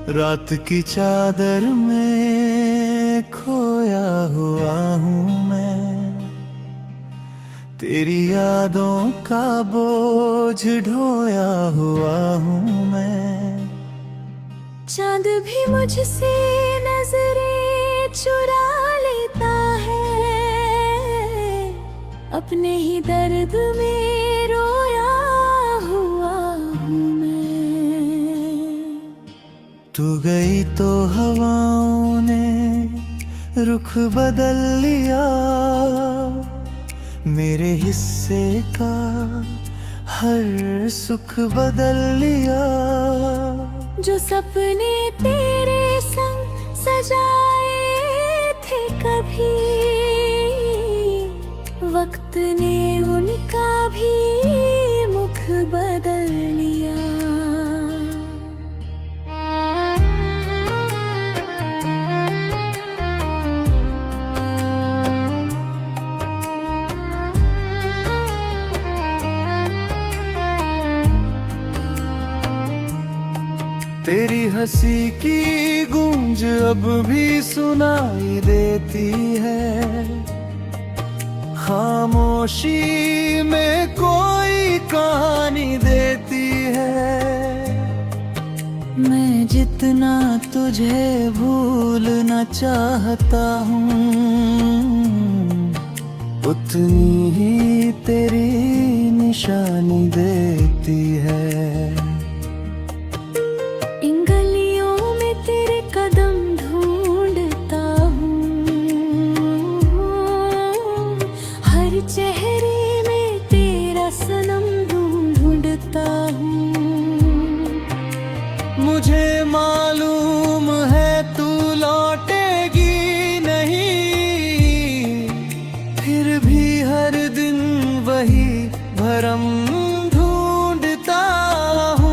रात की चादर में खोया हुआ हूँ मैं, तेरी यादों का बोझ ढोया हुआ हूँ मैं। चांद भी मुझसे नजरें चुरा लेता है, अपने ही दर्द में रोया हुआ हूँ मैं। तू गई तो हवाओं ने रुख बदल लिया, मेरे हिस्से का हर सुख बदल लिया। जो सपने तेरे संग सजाए थे कभी, वक्त ने उनका भी मुख बदल लिया। तेरी हंसी की गूंज अब भी सुनाई देती है, खामोशी में कोई कहानी देती है। मैं जितना तुझे भूलना चाहता हूँ, उतनी ही तेरी निशानी देती है। इन गलियों में तेरे कदम ढूंढता हूँ, हर चेहरे में तेरा सनम ढूंढता हूँ। मुझे मालूम है तू लौटेगी नहीं, फिर भी हर दिन वही भरम ढूंढता हूँ।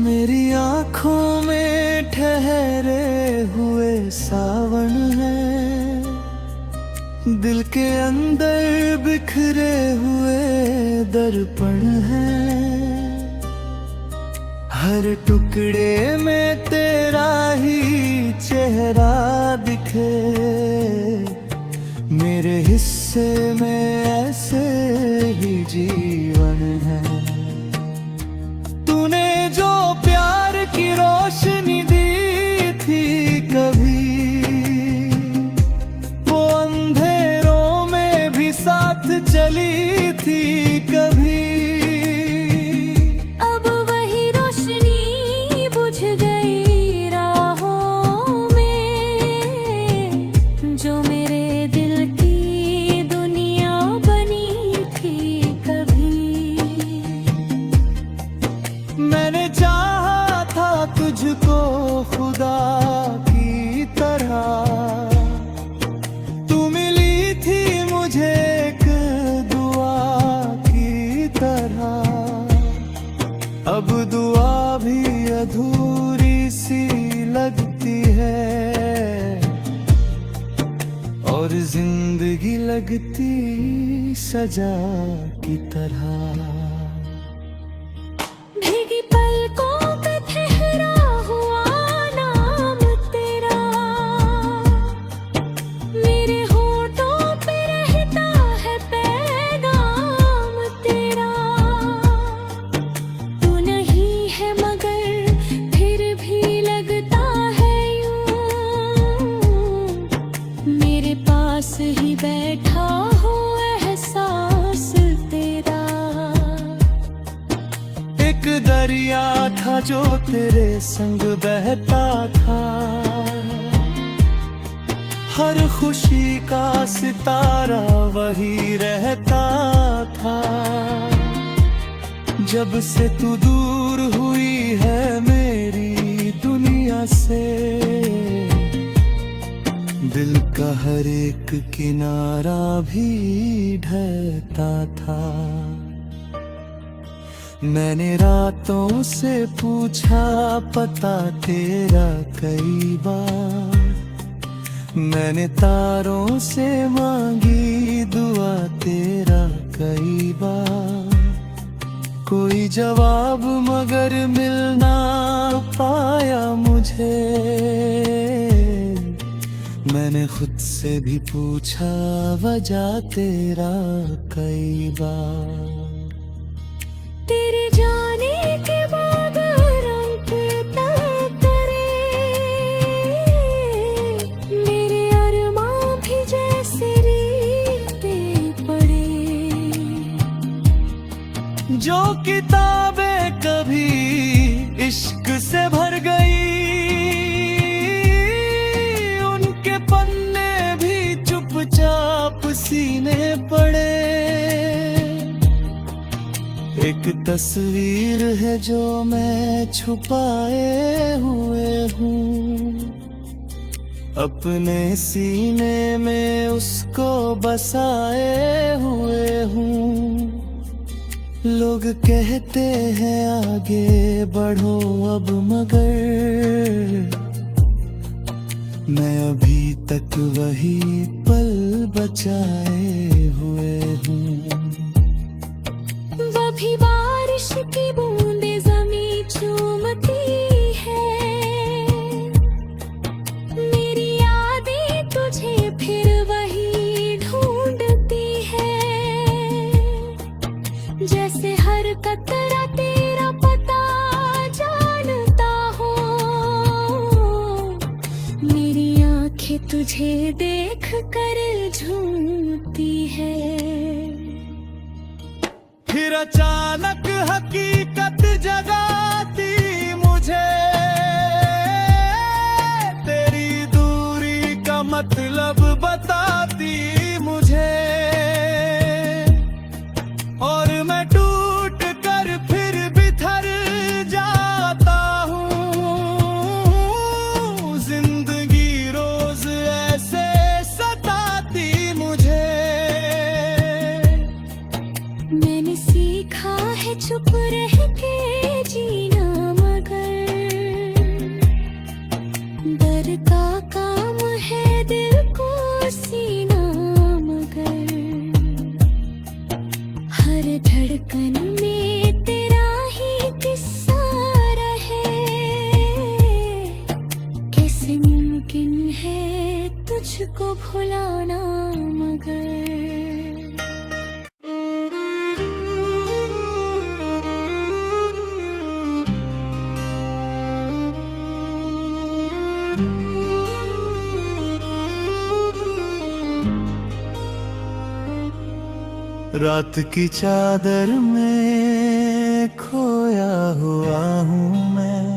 मेरी आँखों में ठहरे हुए सावन है, दिल के अंदर बिखरे हुए दर्पण है। हर टुकड़े में तेरा ही चेहरा दिखे, मेरे हिस्से में ऐसे ही जीवन है। तूने जो प्यार की रोशनी दी थी कभी, वो अंधेरों में भी साथ चली थी कभी। अब वही रोशनी बुझ गई राहों में, जो मेरे दिल की दुनिया बनी थी कभी। मैंने चाहा था तुझको खुदा की तरह, तू मिली थी मुझे एक दुआ की तरह। अब दुआ भी अधूरी सी लगती है, और जिंदगी लगती सजा की तरह। भीगी पलकों पे ठहरा हुआ नाम तेरा, मेरे होठों पे रहता है पैगाम तेरा। तू नहीं है मगर फिर भी लगता है यूं, मेरे पास ही बैठा हो एहसास तेरा। एक दरिया था जो तेरे संग बहता था, हर खुशी का सितारा वही रहता था। जब से तू दूर हुई है मेरी दुनिया से, दिल का हर एक किनारा भी ढहता था। मैंने रातों से पूछा पता तेरा कई बार, मैंने तारों से मांगी दुआ तेरा कई बार, कोई जवाब मगर मिल ना पाया मुझे। मैंने खुद से भी पूछा वजह तेरा कई बार। तेरे जाने के बाद रंग तरे, मेरे अरमां भी जैसे रीते पड़े। जो किताबें कभी इश्क से भर गई, उनके पन्ने भी चुपचाप सीने पड़े। एक तस्वीर है जो मैं छुपाए हुए हूँ, अपने सीने में उसको बसाए हुए हूँ। लोग कहते हैं आगे बढ़ो अब, मगर मैं अभी तक वही पल बचाए हुए हूँ। भी बारिश की बूंदे ज़मीं चूमती है, मेरी यादें तुझे फिर वही ढूंढती है। जैसे हर कतरा तेरा पता जानता हो, मेरी आंखें तुझे देख कर झूमती है। फिर अचानक हकीकत जगाती मुझे, तेरी दूरी का मतलब बताती मुझे। और मैं टूट कर फिर बिखर जाता हूँ, जिंदगी रोज ऐसे सताती मुझे। मैंने सीखा है चुप रह के जीना, मगर डर का काम है दिल को सीना। मगर हर धड़कन में तेरा ही किस्सा रहे। कैसे मुमकिन है तुझको भुलाना, मगर रात की चादर में खोया हुआ हूँ मैं,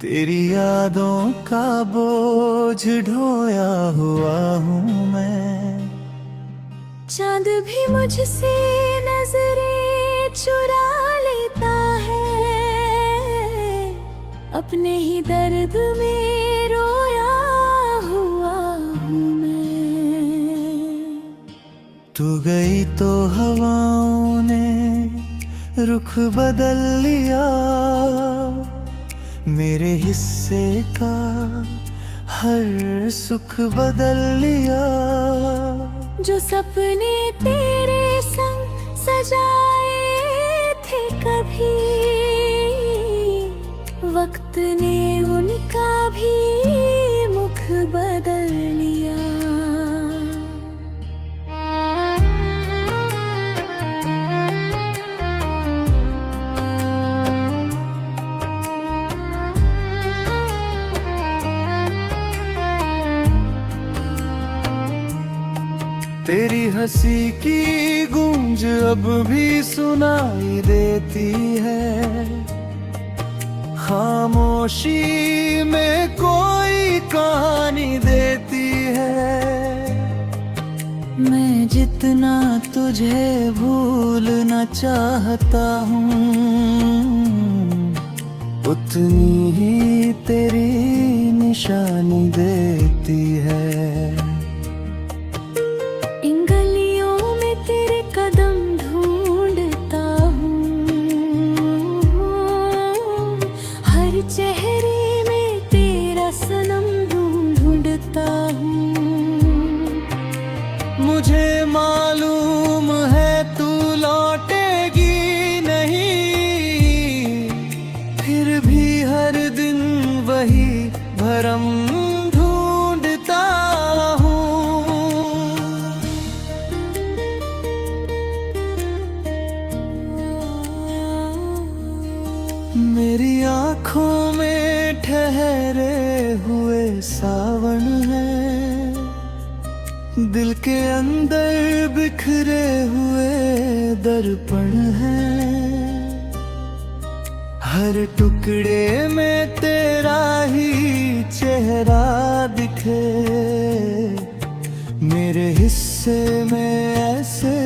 तेरी यादों का बोझ ढोया हुआ हूँ मैं। चांद भी मुझसे नजरें चुरा लेता है, अपने ही दर्द में रोया हुआ हूँ मैं। तू गई तो हवाओं ने रुख बदल लिया, मेरे हिस्से का हर सुख बदल लिया। जो सपने तेरे संग सजाए थे कभी, वक्त ने उनका भी मुख बदल लिया। तेरी हंसी की गूंज अब भी सुनाई देती है, खामोशी में कोई कहानी देती है। मैं जितना तुझे भूलना चाहता हूँ, उतनी ही तेरी निशानी देती है। इन गलियों में तेरे कदम ढूंढता हूँ, हर चेहरे में तेरा सनम ढूंढता हूँ। मुझे मालूम मेरी आँखों में ठहरे हुए सावन है, दिल के अंदर बिखरे हुए दर्पण है। हर टुकड़े में तेरा ही चेहरा दिखे, मेरे हिस्से में ऐसे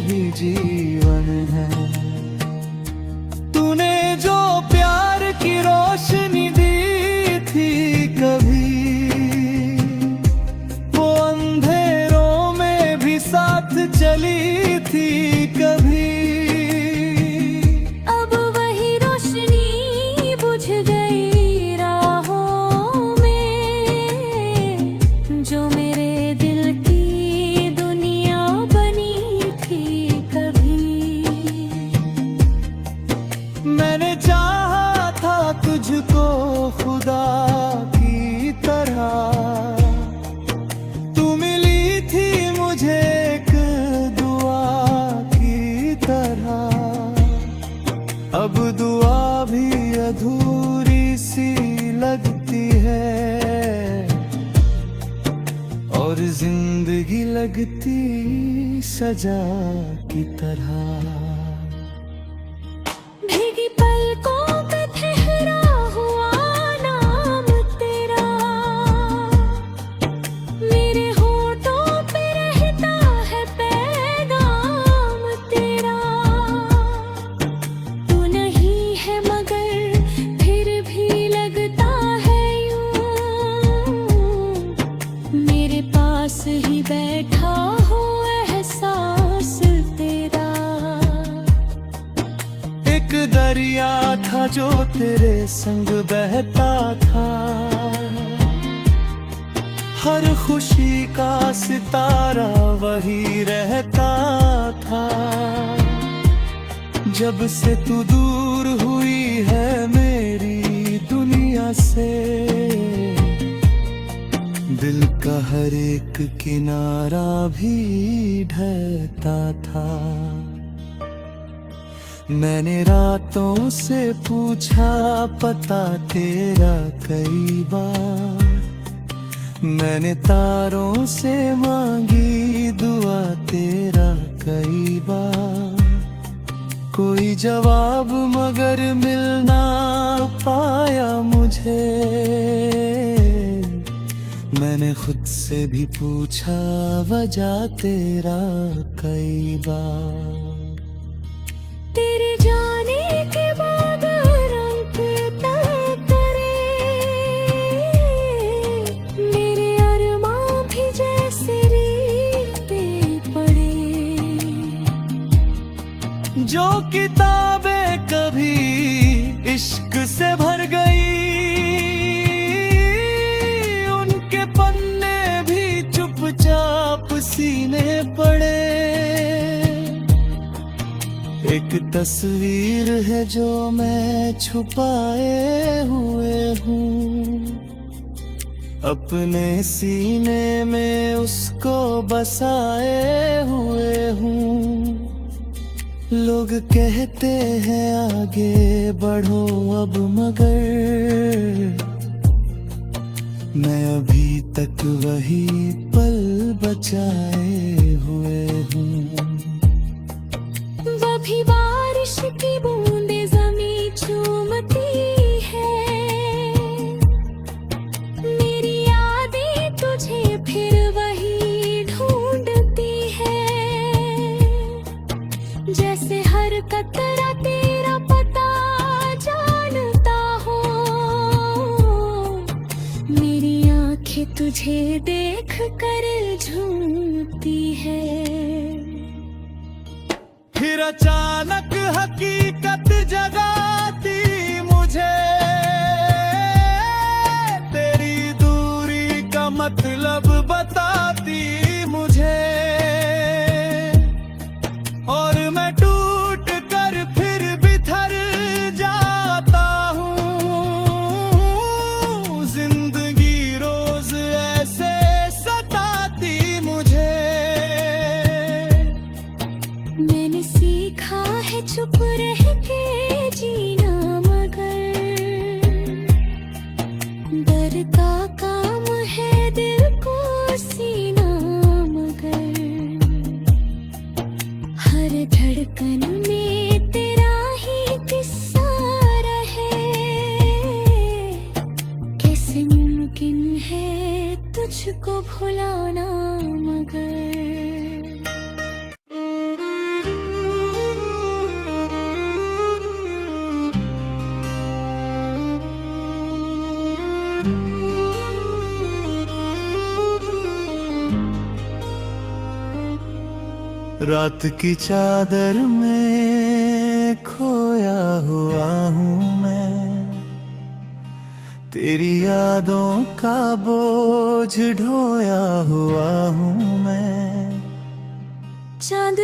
ही जीवन है। तूने जो प्यार की रोशनी दी थी कभी, वो अंधेरों में भी साथ चली थी कभी। अब वही रोशनी बुझ गई राहों में, जो मेरे दिल की दुनिया बनी थी कभी। मैंने चाहा था तुझको खुदा की तरह, तू मिली थी मुझे एक दुआ की तरह। अब दुआ भी अधूरी सी लगती है, और जिंदगी लगती सजा की तरह। भीगी पलकों पे ठहरा हुआ नाम तेरा, मेरे होठों पे रहता है पैगाम तेरा। तू नहीं है मगर फिर भी लगता है यूं, मेरे पास ही बैठा हो एहसास तेरा। एक दरिया था जो तेरे संग बहता था, हर खुशी का सितारा वही रहता था। जब से तू दूर हुई है मेरी दुनिया से, दिल का हर एक किनारा भी ढहता था। मैंने रातों से पूछा पता तेरा कई बार, मैंने तारों से मांगी दुआ तेरा कई बार। कोई जवाब मगर मिल ना पाया मुझे, मैंने खुद से भी पूछा वजह तेरा कई बार। तेरे जाने के बाद रंग तय करे, मेरे अरमां भी जैसे रीते पड़े। जो किताबें कभी इश्क से भर गई, उनके पन्ने भी चुपचाप सीने पड़े। एक तस्वीर है जो मैं छुपाए हुए हूँ, अपने सीने में उसको बसाए हुए हूँ। लोग कहते हैं आगे बढ़ो अब, मगर मैं अभी तक वही पल बचाए हुए हूँ। भी बारिश की बूंदे ज़मीं चूमती है, मेरी यादें तुझे फिर वही ढूंढती है। जैसे हर कतरा तेरा पता जानता हो, मेरी आंखें तुझे देख कर झूमती है। फिर अचानक हकीकत जगाती मुझे, तेरी दूरी का मतलब बताती मुझे। और मैं टूट कर फिर बिखर जाता हूँ, जिंदगी रोज ऐसे सताती मुझे। मैंने सीखा है चुप रह के जीना, मगर हर धड़कन में तेरा ही किस्सा रहे। कैसे मुमकिन है तुझको भुलाना मगर रात की चादर में खोया हुआ हूँ मैं, तेरी यादों का बोझ ढोया हुआ हूँ मैं। चांद